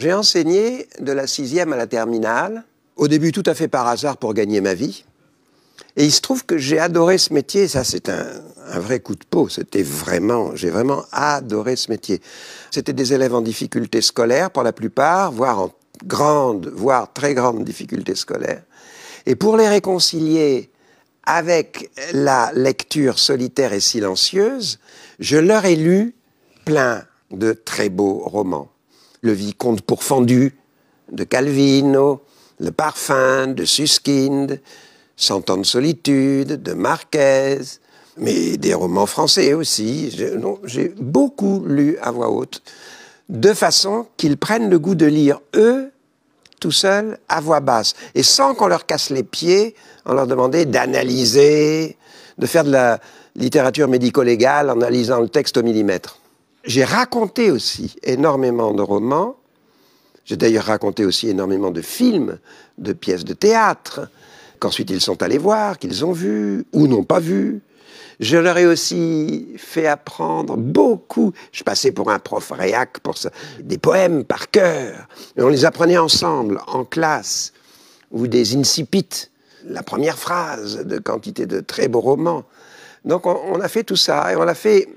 J'ai enseigné de la 6e à la terminale, au début tout à fait par hasard pour gagner ma vie. Et il se trouve que j'ai adoré ce métier, ça c'est un vrai coup de peau, j'ai vraiment adoré ce métier. C'était des élèves en difficulté scolaire pour la plupart, voire en voire très grande difficulté scolaire. Et pour les réconcilier avec la lecture solitaire et silencieuse, je leur ai lu plein de très beaux romans. Le Vicomte pourfendu de Calvino, Le Parfum de Suskind, Cent ans de solitude de Marquez, mais des romans français aussi. J'ai beaucoup lu à voix haute, de façon qu'ils prennent le goût de lire, eux, tout seuls, à voix basse, et sans qu'on leur casse les pieds, on leur demandait d'analyser, de faire de la littérature médico-légale en analysant le texte au millimètre. J'ai raconté aussi énormément de romans, j'ai d'ailleurs raconté aussi énormément de films, de pièces de théâtre, qu'ensuite ils sont allés voir, qu'ils ont vus ou n'ont pas vus. Je leur ai aussi fait apprendre beaucoup, je passais pour un prof réac pour ça, des poèmes par cœur. Et on les apprenait ensemble, en classe, ou des incipits, la première phrase de quantité de très beaux romans. Donc on a fait tout ça, et on l'a fait,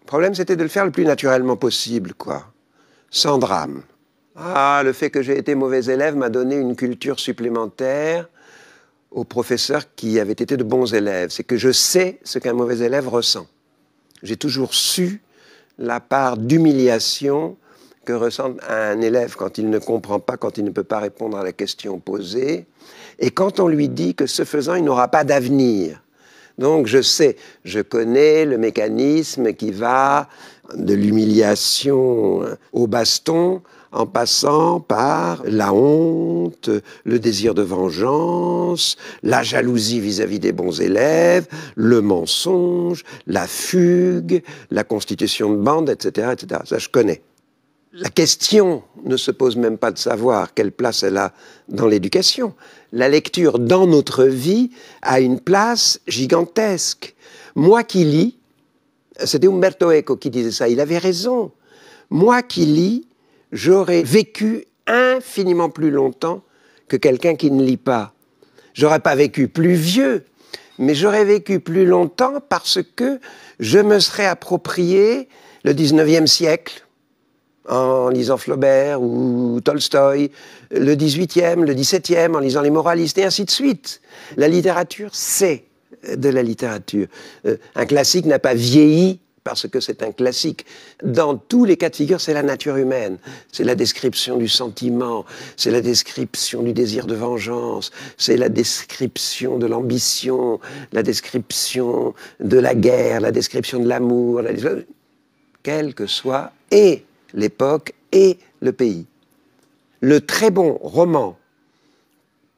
le problème c'était de le faire le plus naturellement possible, quoi, sans drame. Ah, le fait que j'ai été mauvais élève m'a donné une culture supplémentaire aux professeurs qui avaient été de bons élèves. C'est que je sais ce qu'un mauvais élève ressent. J'ai toujours su la part d'humiliation que ressent un élève quand il ne comprend pas, quand il ne peut pas répondre à la question posée, et quand on lui dit que ce faisant, il n'aura pas d'avenir. Donc je sais, je connais le mécanisme qui va de l'humiliation au baston, en passant par la honte, le désir de vengeance, la jalousie vis-à-vis des bons élèves, le mensonge, la fugue, la constitution de bande, etc., etc. Ça, je connais. La question ne se pose même pas de savoir quelle place elle a dans l'éducation. La lecture dans notre vie a une place gigantesque. Moi qui lis, c'était Umberto Eco qui disait ça, il avait raison. Moi qui lis, j'aurais vécu infiniment plus longtemps que quelqu'un qui ne lit pas. J'aurais pas vécu plus vieux, mais j'aurais vécu plus longtemps parce que je me serais approprié le 19e siècle en lisant Flaubert ou Tolstoï, le 18e, le 17e, en lisant les moralistes, et ainsi de suite. La littérature, c'est de la littérature. Un classique n'a pas vieilli parce que c'est un classique. Dans tous les cas de figure, c'est la nature humaine. C'est la description du sentiment, c'est la description du désir de vengeance, c'est la description de l'ambition, la description de la guerre, la description de l'amour, quelle que soit et l'époque et le pays. Le très bon roman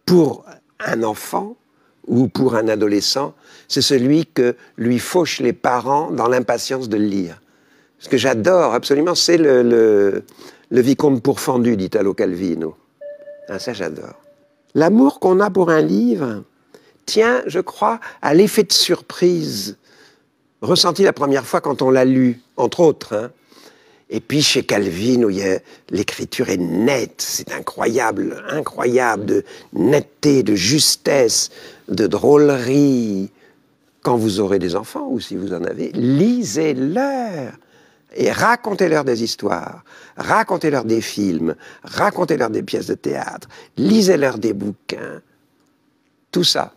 pour un enfant ou pour un adolescent, c'est celui que lui fauchent les parents dans l'impatience de le lire. Ce que j'adore absolument, c'est le Vicomte pourfendu d'Italo Calvino. Ah, ça, j'adore. L'amour qu'on a pour un livre tient, je crois, à l'effet de surprise ressenti la première fois quand on l'a lu, entre autres, hein. Et puis chez Calvino, l'écriture est nette, c'est incroyable, incroyable, de netteté, de justesse, de drôlerie. Quand vous aurez des enfants, ou si vous en avez, lisez-leur et racontez-leur des histoires, racontez-leur des films, racontez-leur des pièces de théâtre, lisez-leur des bouquins, tout ça.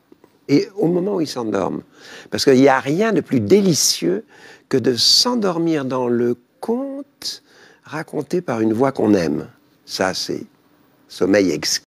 Et au moment où ils s'endorment, parce qu'il n'y a rien de plus délicieux que de s'endormir dans le conte raconté par une voix qu'on aime. Ça, c'est sommeil exquis.